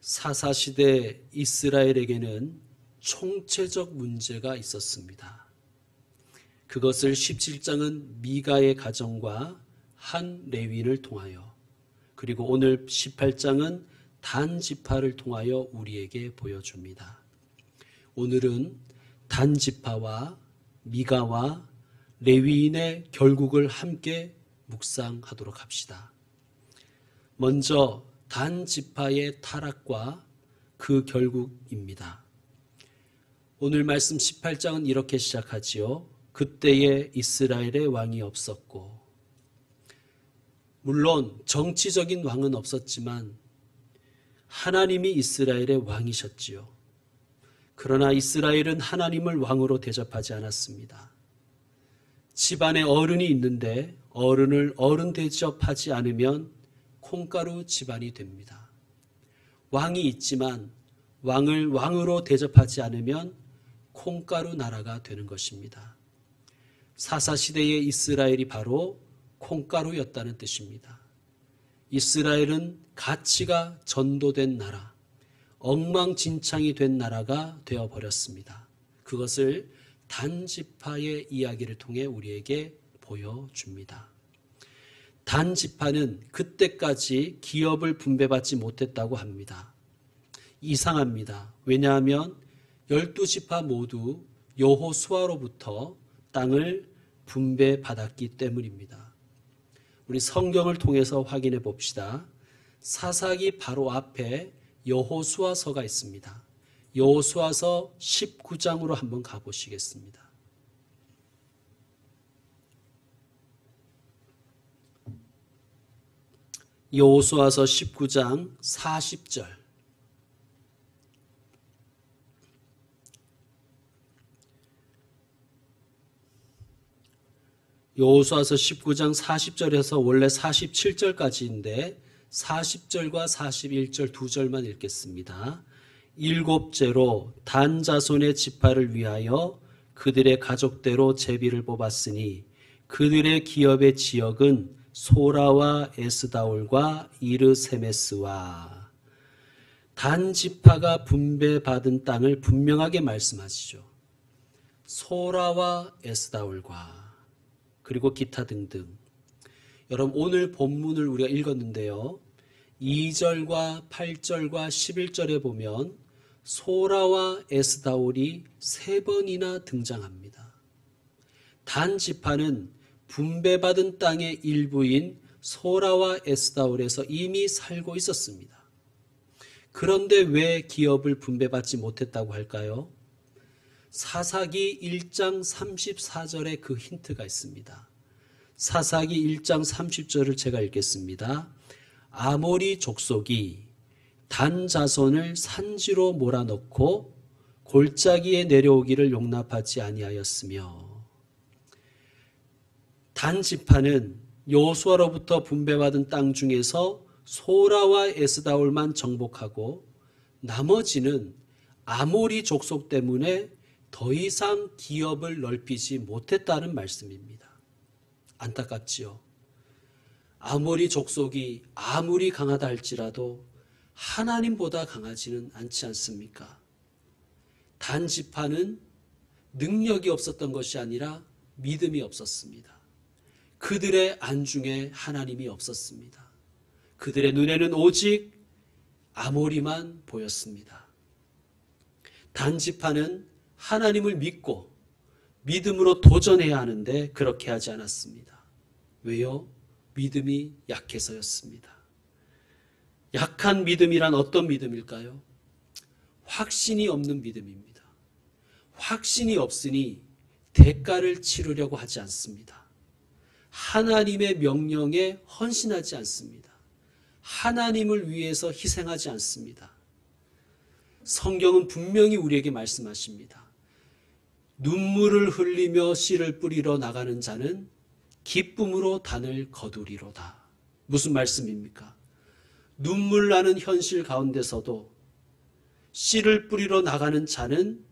사사시대 이스라엘에게는 총체적 문제가 있었습니다. 그것을 17장은 미가의 가정과 한 레위인을 통하여, 그리고 오늘 18장은 단 지파를 통하여 우리에게 보여줍니다. 오늘은 단 지파와 미가와 레위인의 결국을 함께 묵상하도록 합시다. 먼저 단 지파의 타락과 그 결국입니다. 오늘 말씀 18장은 이렇게 시작하지요. 그때에 이스라엘의 왕이 없었고, 물론 정치적인 왕은 없었지만 하나님이 이스라엘의 왕이셨지요. 그러나 이스라엘은 하나님을 왕으로 대접하지 않았습니다. 집안에 어른이 있는데 어른을 어른 대접하지 않으면 콩가루 집안이 됩니다. 왕이 있지만 왕을 왕으로 대접하지 않으면 콩가루 나라가 되는 것입니다. 사사시대의 이스라엘이 바로 콩가루였다는 뜻입니다. 이스라엘은 가치가 전도된 나라, 엉망진창이 된 나라가 되어버렸습니다. 그것을 단지파의 이야기를 통해 우리에게 보여줍니다. 단지파는 그때까지 기업을 분배받지 못했다고 합니다. 이상합니다. 왜냐하면 12지파 모두 여호수아로부터 땅을 분배받았기 때문입니다. 우리 성경을 통해서 확인해 봅시다. 사사기 바로 앞에 여호수아서가 있습니다. 여호수아서 19장으로 한번 가보시겠습니다. 여호수아서 19장 40절. 여호수아서 19장 40절에서 원래 47절까지인데 40절과 41절 두 절만 읽겠습니다. 일곱째로 단 자손의 지파를 위하여 그들의 가족대로 제비를 뽑았으니 그들의 기업의 지역은 소라와 에스다올과 이르세메스와. 단 지파가 분배받은 땅을 분명하게 말씀하시죠. 소라와 에스다올과 그리고 기타 등등. 여러분 오늘 본문을 우리가 읽었는데요. 2절과 8절과 11절에 보면 소라와 에스다올이 3번이나 등장합니다. 단 지파는 분배받은 땅의 일부인 소라와 에스다올에서 이미 살고 있었습니다. 그런데 왜 기업을 분배받지 못했다고 할까요? 사사기 1장 34절에 그 힌트가 있습니다. 사사기 1장 30절을 제가 읽겠습니다. 아모리 족속이 단 자손을 산지로 몰아넣고 골짜기에 내려오기를 용납하지 아니하였으며. 단 지파는 여호수아로부터 분배받은 땅 중에서 소라와 에스다올만 정복하고 나머지는 아모리 족속 때문에 더 이상 기업을 넓히지 못했다는 말씀입니다. 안타깝지요. 아모리 족속이 아무리 강하다 할지라도 하나님보다 강하지는 않지 않습니까? 단 지파는 능력이 없었던 것이 아니라 믿음이 없었습니다. 그들의 안중에 하나님이 없었습니다. 그들의 눈에는 오직 아모리만 보였습니다. 단 지파는 하나님을 믿고 믿음으로 도전해야 하는데 그렇게 하지 않았습니다. 왜요? 믿음이 약해서였습니다. 약한 믿음이란 어떤 믿음일까요? 확신이 없는 믿음입니다. 확신이 없으니 대가를 치르려고 하지 않습니다. 하나님의 명령에 헌신하지 않습니다. 하나님을 위해서 희생하지 않습니다. 성경은 분명히 우리에게 말씀하십니다. 눈물을 흘리며 씨를 뿌리러 나가는 자는 기쁨으로 단을 거두리로다. 무슨 말씀입니까? 눈물 나는 현실 가운데서도 씨를 뿌리러 나가는 자는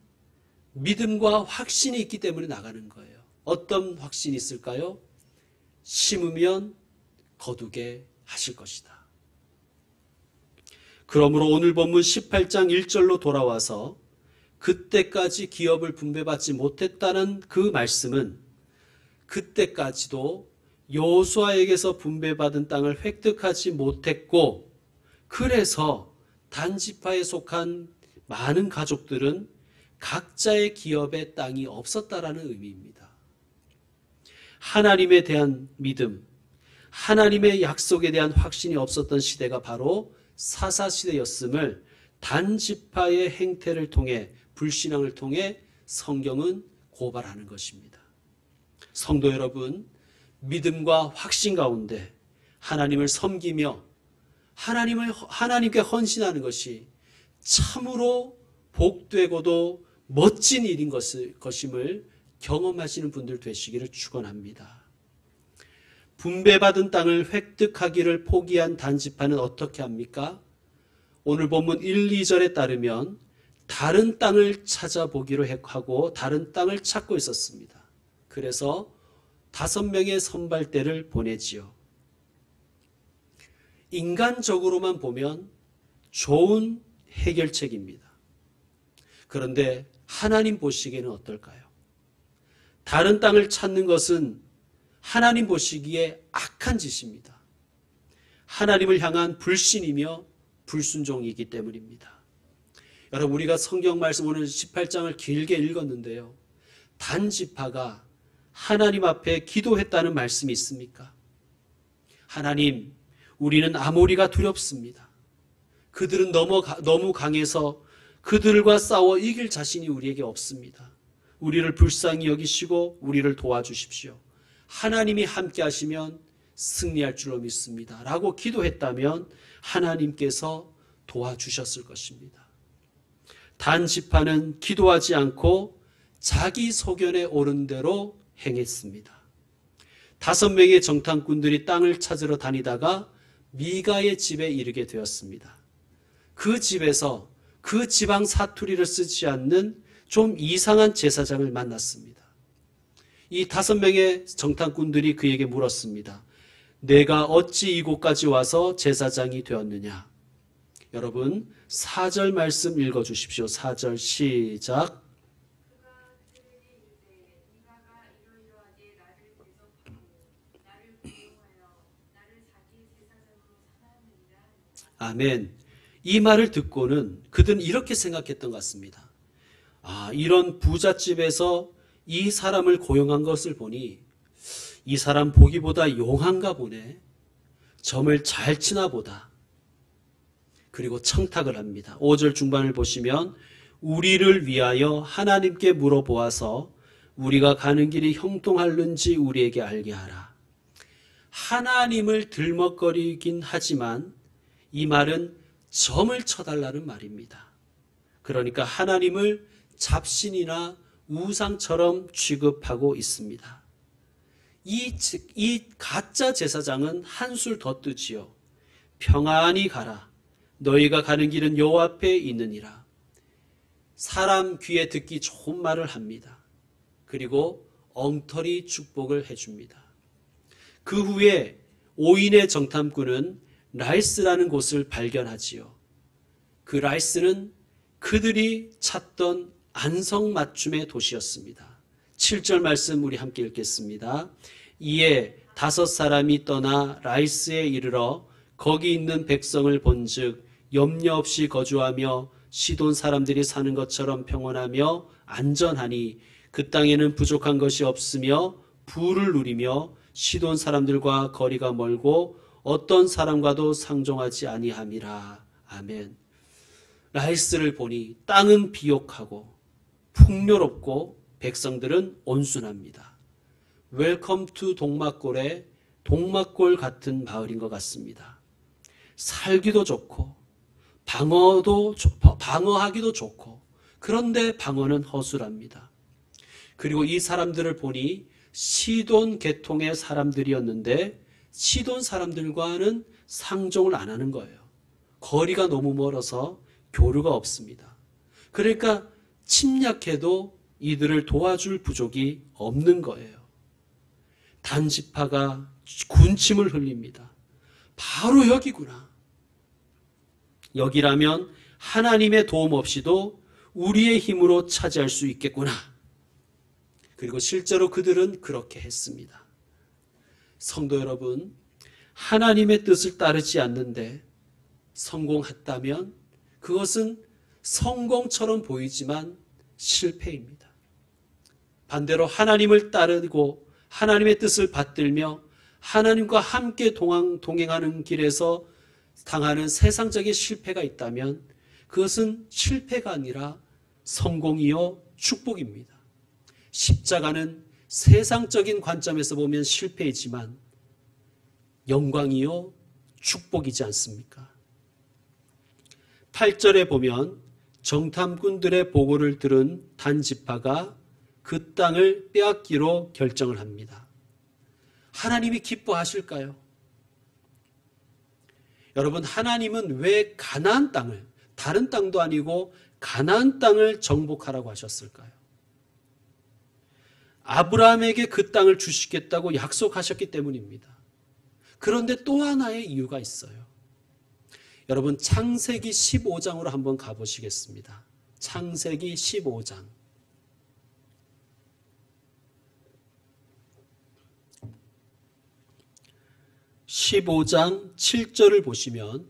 믿음과 확신이 있기 때문에 나가는 거예요. 어떤 확신이 있을까요? 심으면 거두게 하실 것이다. 그러므로 오늘 본문 18장 1절로 돌아와서 그때까지 기업을 분배받지 못했다는 그 말씀은 그때까지도 여호수아에게서 분배받은 땅을 획득하지 못했고, 그래서 단지파에 속한 많은 가족들은 각자의 기업에 땅이 없었다라는 의미입니다. 하나님에 대한 믿음, 하나님의 약속에 대한 확신이 없었던 시대가 바로 사사시대였음을 단지파의 행태를 통해, 불신앙을 통해 성경은 고발하는 것입니다. 성도 여러분, 믿음과 확신 가운데 하나님을 섬기며 하나님께 헌신하는 것이 참으로 복되고도 멋진 일인 것임을 경험하시는 분들 되시기를 축원합니다. 분배받은 땅을 획득하기를 포기한 단지파는 어떻게 합니까? 오늘 본문 1, 2절에 따르면 다른 땅을 찾아보기로 하고 다른 땅을 찾고 있었습니다. 그래서 5명의 선발대를 보내지요. 인간적으로만 보면 좋은 해결책입니다. 그런데 하나님 보시기에는 어떨까요? 다른 땅을 찾는 것은 하나님 보시기에 악한 짓입니다. 하나님을 향한 불신이며 불순종이기 때문입니다. 여러분, 우리가 성경 말씀 오늘 18장을 길게 읽었는데요. 단지파가 하나님 앞에 기도했다는 말씀이 있습니까? 하나님, 우리는 아모리가 두렵습니다. 그들은 너무 강해서 그들과 싸워 이길 자신이 우리에게 없습니다. 우리를 불쌍히 여기시고 우리를 도와주십시오. 하나님이 함께 하시면 승리할 줄로 믿습니다. 라고 기도했다면 하나님께서 도와주셨을 것입니다. 단지파는 기도하지 않고 자기 소견에 오른 대로 행했습니다. 5명의 정탐꾼들이 땅을 찾으러 다니다가 미가의 집에 이르게 되었습니다. 그 집에서 그 지방 사투리를 쓰지 않는 좀 이상한 제사장을 만났습니다. 이 5명의 정탐꾼들이 그에게 물었습니다. 내가 어찌 이곳까지 와서 제사장이 되었느냐? 여러분, 4절 말씀 읽어주십시오. 4절 시작. 아멘. 이 말을 듣고는 그들은 이렇게 생각했던 것 같습니다. 이런 부잣집에서 이 사람을 고용한 것을 보니 이 사람 보기보다 용한가 보네. 점을 잘 치나 보다. 그리고 청탁을 합니다. 5절 중반을 보시면 우리를 위하여 하나님께 물어보아서 우리가 가는 길이 형통할는지 우리에게 알게 하라. 하나님을 들먹거리긴 하지만 이 말은 점을 쳐달라는 말입니다. 그러니까 하나님을 잡신이나 우상처럼 취급하고 있습니다. 이 가짜 제사장은 한술 더 뜨지요. 평안히 가라. 너희가 가는 길은 여호와 앞에 있느니라. 사람 귀에 듣기 좋은 말을 합니다. 그리고 엉터리 축복을 해줍니다. 그 후에 5인의 정탐꾼은 라이스라는 곳을 발견하지요. 그 라이스는 그들이 찾던 안성맞춤의 도시였습니다. 7절 말씀 우리 함께 읽겠습니다. 이에 5사람이 떠나 라이스에 이르러 거기 있는 백성을 본즉 염려 없이 거주하며 시돈 사람들이 사는 것처럼 평온하며 안전하니 그 땅에는 부족한 것이 없으며 부를 누리며 시돈 사람들과 거리가 멀고 어떤 사람과도 상종하지 아니함이라. 아멘. 라이스를 보니 땅은 비옥하고 풍요롭고 백성들은 온순합니다. 웰컴 투 동막골의 동막골 같은 마을인 것 같습니다. 살기도 좋고 방어하기도 좋고, 그런데 방어는 허술합니다. 그리고 이 사람들을 보니 시돈 계통의 사람들이었는데 시돈 사람들과는 상종을 안 하는 거예요. 거리가 너무 멀어서 교류가 없습니다. 그러니까 침략해도 이들을 도와줄 부족이 없는 거예요. 단지파가 군침을 흘립니다. 바로 여기구나. 여기라면 하나님의 도움 없이도 우리의 힘으로 차지할 수 있겠구나. 그리고 실제로 그들은 그렇게 했습니다. 성도 여러분, 하나님의 뜻을 따르지 않는데 성공했다면 그것은 성공처럼 보이지만 실패입니다. 반대로 하나님을 따르고 하나님의 뜻을 받들며 하나님과 함께 동행하는 길에서 당하는 세상적인 실패가 있다면 그것은 실패가 아니라 성공이요 축복입니다. 십자가는 세상적인 관점에서 보면 실패이지만 영광이요 축복이지 않습니까? 8절에 보면 정탐꾼들의 보고를 들은 단 지파가 그 땅을 빼앗기로 결정을 합니다. 하나님이 기뻐하실까요? 여러분, 하나님은 왜 가나안 땅을, 다른 땅도 아니고 가나안 땅을 정복하라고 하셨을까요? 아브라함에게 그 땅을 주시겠다고 약속하셨기 때문입니다. 그런데 또 하나의 이유가 있어요. 여러분, 창세기 15장으로 한번 가보시겠습니다. 창세기 15장. 15장 7절을 보시면,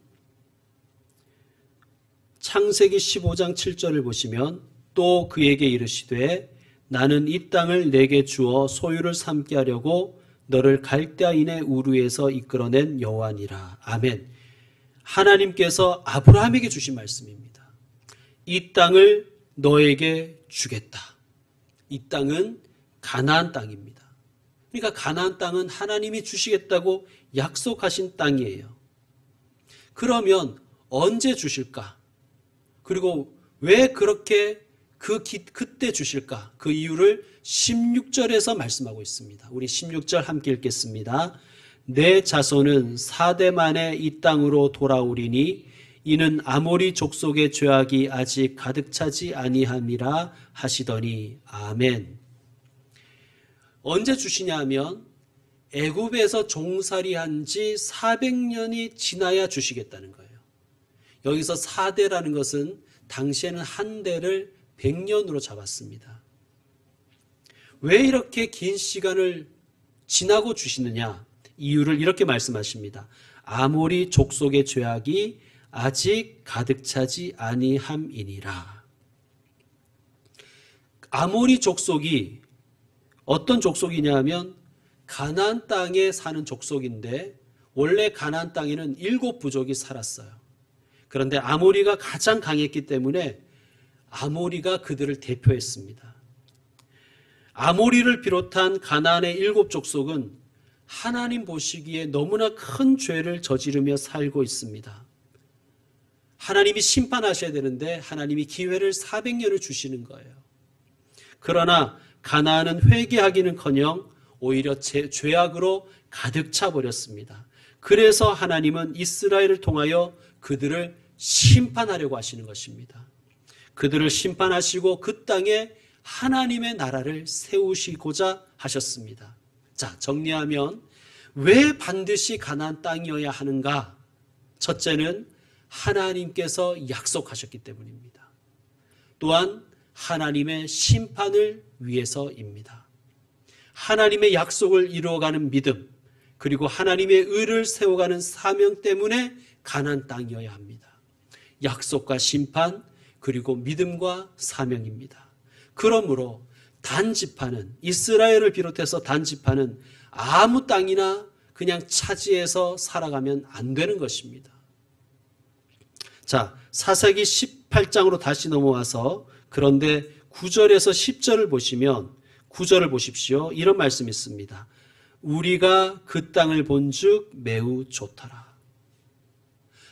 창세기 15장 7절을 보시면 또 그에게 이르시되 나는 이 땅을 내게 주어 소유를 삼게 하려고 너를 갈대아인의 우르에서 이끌어낸 여호와니라. 아멘. 하나님께서 아브라함에게 주신 말씀입니다. 이 땅을 너에게 주겠다. 이 땅은 가나안 땅입니다. 그러니까 가나안 땅은 하나님이 주시겠다고 약속하신 땅이에요. 그러면 언제 주실까? 그리고 왜 그렇게 그때 주실까? 그 이유를 16절에서 말씀하고 있습니다. 우리 16절 함께 읽겠습니다. 내 자손은 4대 만에 이 땅으로 돌아오리니 이는 아모리 족속의 죄악이 아직 가득 차지 아니함이라 하시더니 아멘. 언제 주시냐 하면 애굽에서 종살이한 지 400년이 지나야 주시겠다는 거예요. 여기서 4대라는 것은 당시에는 한 대를 100년으로 잡았습니다. 왜 이렇게 긴 시간을 지나고 주시느냐? 이유를 이렇게 말씀하십니다. 아모리 족속의 죄악이 아직 가득 차지 아니함이니라. 아모리 족속이 어떤 족속이냐 하면 가나안 땅에 사는 족속인데 원래 가나안 땅에는 7부족이 살았어요. 그런데 아모리가 가장 강했기 때문에 아모리가 그들을 대표했습니다. 아모리를 비롯한 가나안의 7족속은 하나님 보시기에 너무나 큰 죄를 저지르며 살고 있습니다. 하나님이 심판하셔야 되는데 하나님이 기회를 400년을 주시는 거예요. 그러나 가나안은 회개하기는커녕 오히려 죄악으로 가득 차 버렸습니다. 그래서 하나님은 이스라엘을 통하여 그들을 심판하려고 하시는 것입니다. 그들을 심판하시고 그 땅에 하나님의 나라를 세우시고자 하셨습니다. 자, 정리하면 왜 반드시 가나안 땅이어야 하는가? 첫째는 하나님께서 약속하셨기 때문입니다. 또한 하나님의 심판을 위해서입니다. 하나님의 약속을 이루어가는 믿음, 그리고 하나님의 의를 세워가는 사명 때문에 가나안 땅이어야 합니다. 약속과 심판, 그리고 믿음과 사명입니다. 그러므로 단지파는, 이스라엘을 비롯해서 단지파는 아무 땅이나 그냥 차지해서 살아가면 안 되는 것입니다. 자, 사사기 18장으로 다시 넘어와서 그런데 9절에서 10절을 보시면 9절을 보십시오. 이런 말씀이 있습니다. 우리가 그 땅을 본즉 매우 좋더라.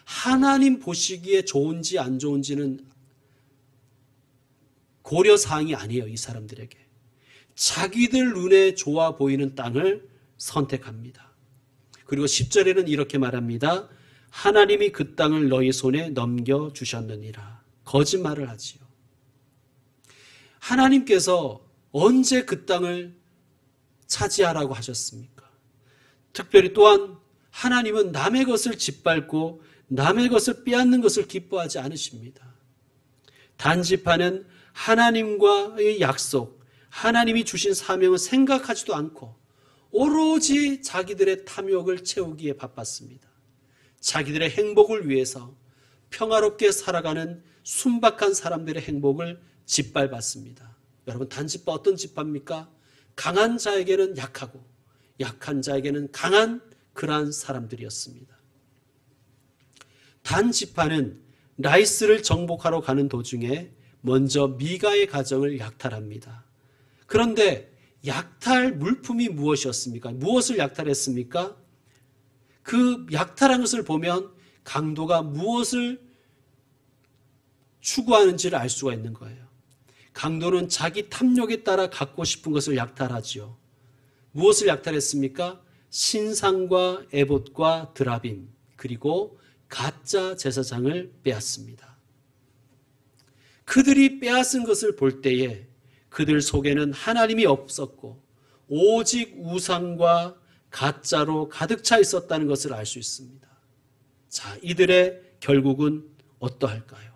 하나님 보시기에 좋은지 안 좋은지는 고려사항이 아니에요. 이 사람들에게. 자기들 눈에 좋아 보이는 땅을 선택합니다. 그리고 10절에는 이렇게 말합니다. 하나님이 그 땅을 너희 손에 넘겨주셨느니라. 거짓말을 하지요. 하나님께서 언제 그 땅을 차지하라고 하셨습니까? 특별히 또한 하나님은 남의 것을 짓밟고 남의 것을 빼앗는 것을 기뻐하지 않으십니다. 단지파는 하나님과의 약속, 하나님이 주신 사명을 생각하지도 않고 오로지 자기들의 탐욕을 채우기에 바빴습니다. 자기들의 행복을 위해서 평화롭게 살아가는 순박한 사람들의 행복을 짓밟았습니다. 여러분, 단지파 어떤 지파입니까? 강한 자에게는 약하고 약한 자에게는 강한 그러한 사람들이었습니다. 단지파는 라이스를 정복하러 가는 도중에 먼저 미가의 가정을 약탈합니다. 그런데 약탈 물품이 무엇이었습니까? 무엇을 약탈했습니까? 그 약탈한 것을 보면 강도가 무엇을 추구하는지를 알 수가 있는 거예요. 강도는 자기 탐욕에 따라 갖고 싶은 것을 약탈하지요. 무엇을 약탈했습니까? 신상과 에봇과 드라빔, 그리고 가짜 제사장을 빼앗습니다. 그들이 빼앗은 것을 볼 때에 그들 속에는 하나님이 없었고 오직 우상과 가짜로 가득 차 있었다는 것을 알 수 있습니다. 자, 이들의 결국은 어떠할까요?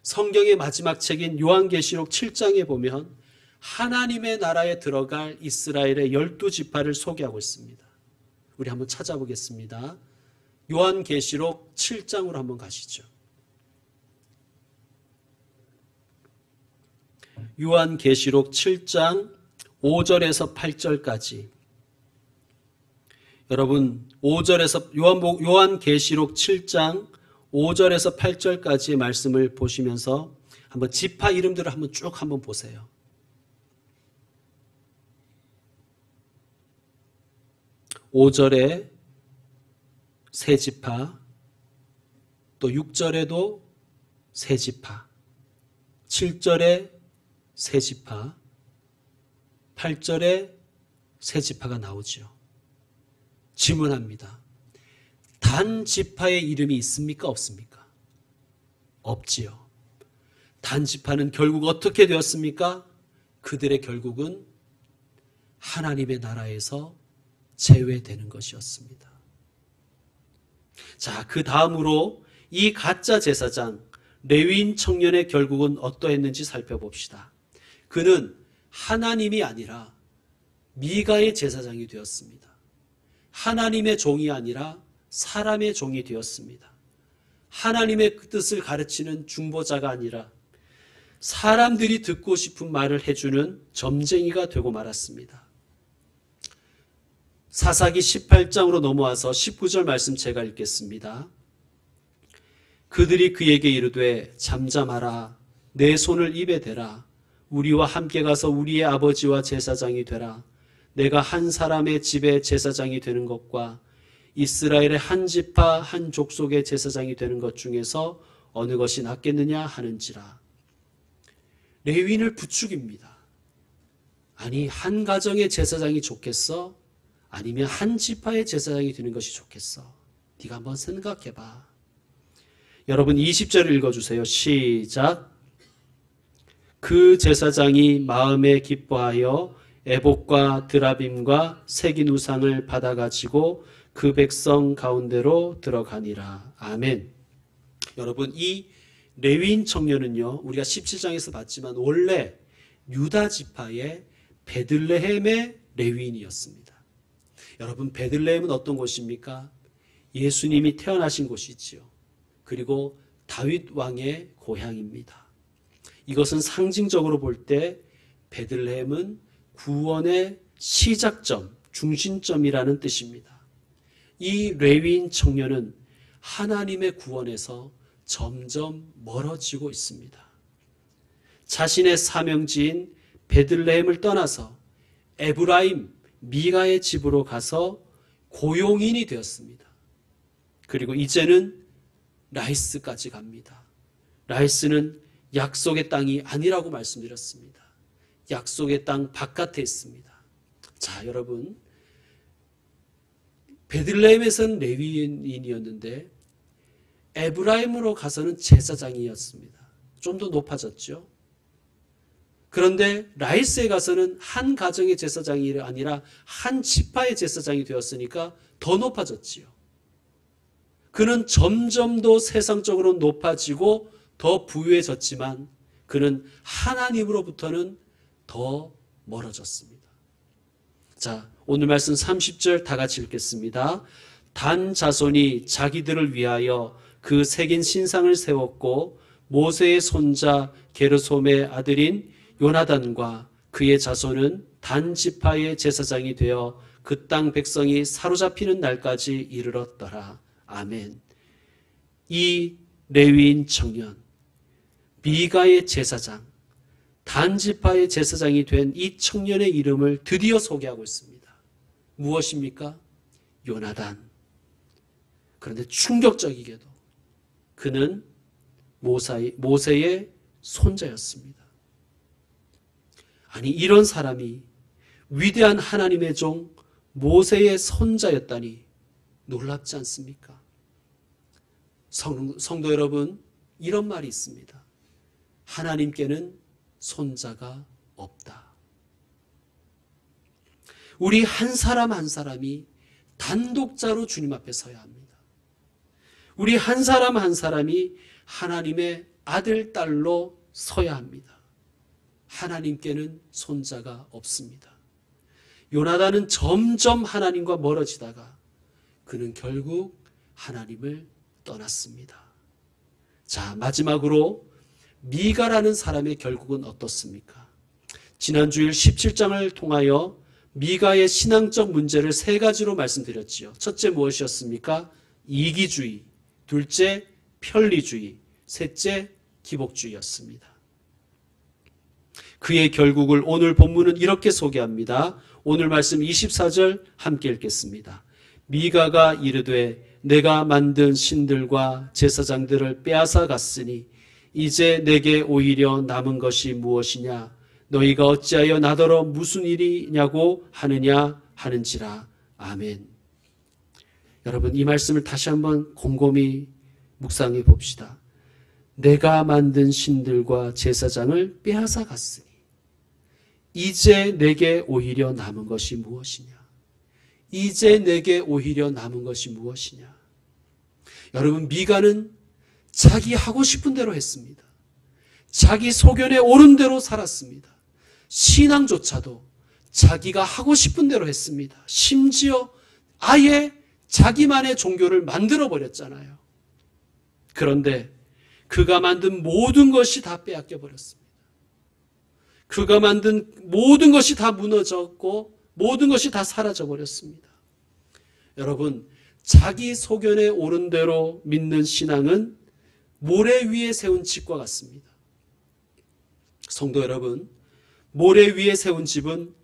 성경의 마지막 책인 요한계시록 7장에 보면 하나님의 나라에 들어갈 이스라엘의 12지파를 소개하고 있습니다. 우리 한번 찾아보겠습니다. 요한계시록 7장으로 한번 가시죠. 요한계시록 7장 5절에서 8절까지. 여러분, 5절에서 요한계시록 7장 5절에서 8절까지의 말씀을 보시면서 한번 지파 이름들을 한번 쭉 한번 보세요. (5절에) 세 지파, 또 6절에도 세 지파, 7절에 세 지파, 8절에 세 지파가 나오죠. 질문합니다. 단 지파의 이름이 있습니까? 없습니까? 없지요. 단 지파는 결국 어떻게 되었습니까? 그들의 결국은 하나님의 나라에서 제외되는 것이었습니다. 자, 그 다음으로 이 가짜 제사장 레위인 청년의 결국은 어떠했는지 살펴봅시다. 그는 하나님이 아니라 미가의 제사장이 되었습니다. 하나님의 종이 아니라 사람의 종이 되었습니다. 하나님의 뜻을 가르치는 중보자가 아니라 사람들이 듣고 싶은 말을 해주는 점쟁이가 되고 말았습니다. 사사기 18장으로 넘어와서 19절 말씀 제가 읽겠습니다. 그들이 그에게 이르되 잠잠하라, 내 손을 입에 대라, 우리와 함께 가서 우리의 아버지와 제사장이 되라. 내가 한 사람의 집에 제사장이 되는 것과 이스라엘의 한 지파 한 족속의 제사장이 되는 것 중에서 어느 것이 낫겠느냐 하는지라. 레위인을 부추깁니다. 아니, 한 가정의 제사장이 좋겠어? 아니면 한 지파의 제사장이 되는 것이 좋겠어? 네가 한번 생각해봐. 여러분 20절을 읽어주세요. 시작. 그 제사장이 마음에 기뻐하여 에봇과 드라빔과 새긴 우상을 받아가지고 그 백성 가운데로 들어가니라. 아멘. 여러분, 이 레위인 청년은요, 우리가 17장에서 봤지만 원래 유다 지파의 베들레헴의 레위인이었습니다. 여러분, 베들레헴은 어떤 곳입니까? 예수님이 태어나신 곳이지요. 그리고 다윗 왕의 고향입니다. 이것은 상징적으로 볼 때 베들레헴은 구원의 시작점, 중심점이라는 뜻입니다. 이 레위인 청년은 하나님의 구원에서 점점 멀어지고 있습니다. 자신의 사명지인 베들레헴을 떠나서 에브라임, 미가의 집으로 가서 고용인이 되었습니다. 그리고 이제는 라이스까지 갑니다. 라이스는 약속의 땅이 아니라고 말씀드렸습니다. 약속의 땅 바깥에 있습니다. 자, 여러분, 베들레헴에서는 레위인이었는데 에브라임으로 가서는 제사장이었습니다. 좀 더 높아졌죠. 그런데 라이스에 가서는 한 가정의 제사장이 아니라 한 지파의 제사장이 되었으니까 더 높아졌지요. 그는 점점 더 세상적으로 높아지고 더 부유해졌지만 그는 하나님으로부터는 더 멀어졌습니다. 자, 오늘 말씀 30절 다 같이 읽겠습니다. 단 자손이 자기들을 위하여 그 새긴 신상을 세웠고 모세의 손자 게르솜의 아들인 요나단과 그의 자손은 단 지파의 제사장이 되어 그 땅 백성이 사로잡히는 날까지 이르렀더라. 아멘. 이 레위인 청년, 미가의 제사장, 단 지파의 제사장이 된 이 청년의 이름을 드디어 소개하고 있습니다. 무엇입니까? 요나단. 그런데 충격적이게도 그는 모세의 손자였습니다. 아니, 이런 사람이 위대한 하나님의 종 모세의 손자였다니 놀랍지 않습니까? 성도 여러분, 이런 말이 있습니다. 하나님께는 손자가 없다. 우리 한 사람 한 사람이 단독자로 주님 앞에 서야 합니다. 우리 한 사람 한 사람이 하나님의 아들, 딸로 서야 합니다. 하나님께는 손자가 없습니다. 요나단은 점점 하나님과 멀어지다가 그는 결국 하나님을 떠났습니다. 자, 마지막으로 미가라는 사람의 결국은 어떻습니까? 지난 주일 17장을 통하여 미가의 신앙적 문제를 세 가지로 말씀드렸지요. 첫째 무엇이었습니까? 이기주의, 둘째 편리주의, 셋째 기복주의였습니다. 그의 결국을 오늘 본문은 이렇게 소개합니다. 오늘 말씀 24절 함께 읽겠습니다. 미가가 이르되 내가 만든 신들과 제사장들을 빼앗아 갔으니 이제 내게 오히려 남은 것이 무엇이냐? 너희가 어찌하여 나더러 무슨 일이냐고 하느냐 하는지라. 아멘. 여러분, 이 말씀을 다시 한번 곰곰이 묵상해 봅시다. 내가 만든 신들과 제사장을 빼앗아 갔으니 이제 내게 오히려 남은 것이 무엇이냐? 이제 내게 오히려 남은 것이 무엇이냐? 여러분, 미가는 자기 하고 싶은 대로 했습니다. 자기 소견에 옳은 대로 살았습니다. 신앙조차도 자기가 하고 싶은 대로 했습니다. 심지어 아예 자기만의 종교를 만들어버렸잖아요. 그런데 그가 만든 모든 것이 다 빼앗겨 버렸습니다. 그가 만든 모든 것이 다 무너졌고 모든 것이 다 사라져 버렸습니다. 여러분, 자기 소견에 옳은 대로 믿는 신앙은 모래 위에 세운 집과 같습니다. 성도 여러분, 모래 위에 세운 집은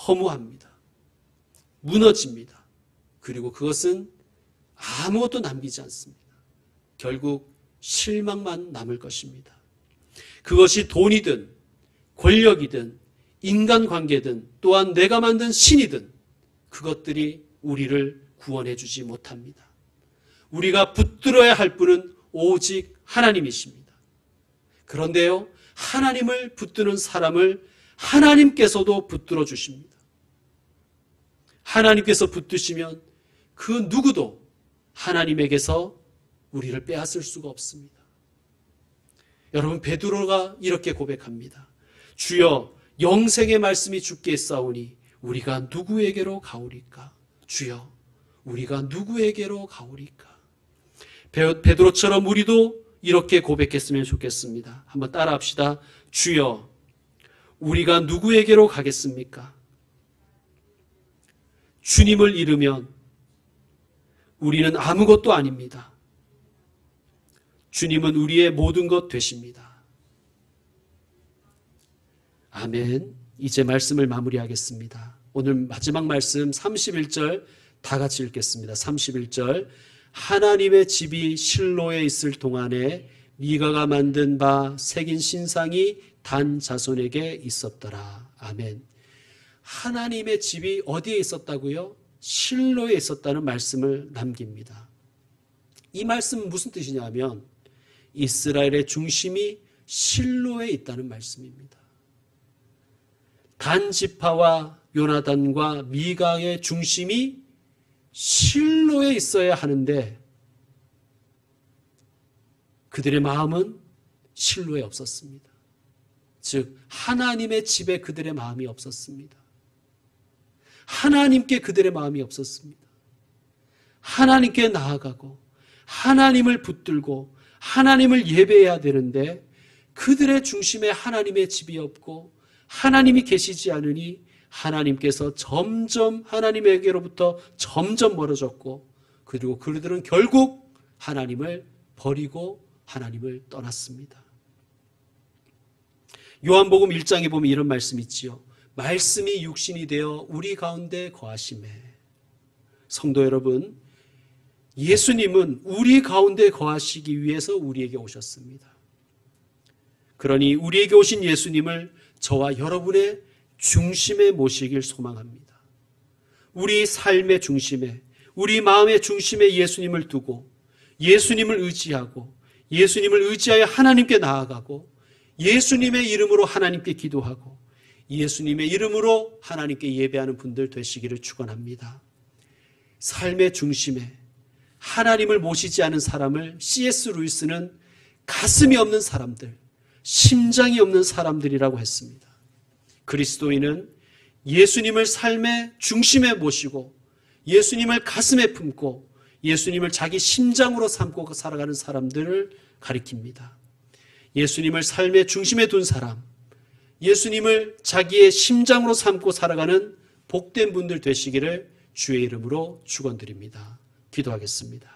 허무합니다. 무너집니다. 그리고 그것은 아무것도 남기지 않습니다. 결국 실망만 남을 것입니다. 그것이 돈이든 권력이든 인간관계든 또한 내가 만든 신이든 그것들이 우리를 구원해 주지 못합니다. 우리가 붙들어야 할 분은 오직 하나님이십니다. 그런데요, 하나님을 붙드는 사람을 하나님께서도 붙들어 주십니다. 하나님께서 붙드시면 그 누구도 하나님에게서 우리를 빼앗을 수가 없습니다. 여러분, 베드로가 이렇게 고백합니다. 주여, 영생의 말씀이 주께 있사오니 우리가 누구에게로 가오리까? 주여, 우리가 누구에게로 가오리까? 베드로처럼 우리도 이렇게 고백했으면 좋겠습니다. 한번 따라합시다. 주여, 우리가 누구에게로 가겠습니까? 주님을 잃으면 우리는 아무것도 아닙니다. 주님은 우리의 모든 것 되십니다. 아멘. 이제 말씀을 마무리하겠습니다. 오늘 마지막 말씀 31절 다 같이 읽겠습니다. 31절. 하나님의 집이 실로에 있을 동안에 미가가 만든 바 새긴 신상이 단 자손에게 있었더라. 아멘. 하나님의 집이 어디에 있었다고요? 실로에 있었다는 말씀을 남깁니다. 이 말씀은 무슨 뜻이냐면 이스라엘의 중심이 실로에 있다는 말씀입니다. 단 지파와 요나단과 미가의 중심이 실로에 있어야 하는데 그들의 마음은 실로에 없었습니다. 즉 하나님의 집에 그들의 마음이 없었습니다. 하나님께 그들의 마음이 없었습니다. 하나님께 나아가고 하나님을 붙들고 하나님을 예배해야 되는데 그들의 중심에 하나님의 집이 없고 하나님이 계시지 않으니 하나님께서 점점 하나님에게로부터 점점 멀어졌고 그리고 그들은 결국 하나님을 버리고 하나님을 떠났습니다. 요한복음 1장에 보면 이런 말씀이 있지요. 말씀이 육신이 되어 우리 가운데 거하심에. 성도 여러분, 예수님은 우리 가운데 거하시기 위해서 우리에게 오셨습니다. 그러니 우리에게 오신 예수님을 저와 여러분의 중심에 모시길 소망합니다. 우리 삶의 중심에, 우리 마음의 중심에 예수님을 두고 예수님을 의지하고 예수님을 의지하여 하나님께 나아가고 예수님의 이름으로 하나님께 기도하고 예수님의 이름으로 하나님께 예배하는 분들 되시기를 축원합니다. 삶의 중심에 하나님을 모시지 않은 사람을 C.S. 루이스는 가슴이 없는 사람들, 심장이 없는 사람들이라고 했습니다. 그리스도인은 예수님을 삶의 중심에 모시고 예수님을 가슴에 품고 예수님을 자기 심장으로 삼고 살아가는 사람들을 가리킵니다. 예수님을 삶의 중심에 둔 사람, 예수님을 자기의 심장으로 삼고 살아가는 복된 분들 되시기를 주의 이름으로 축원드립니다. 기도하겠습니다.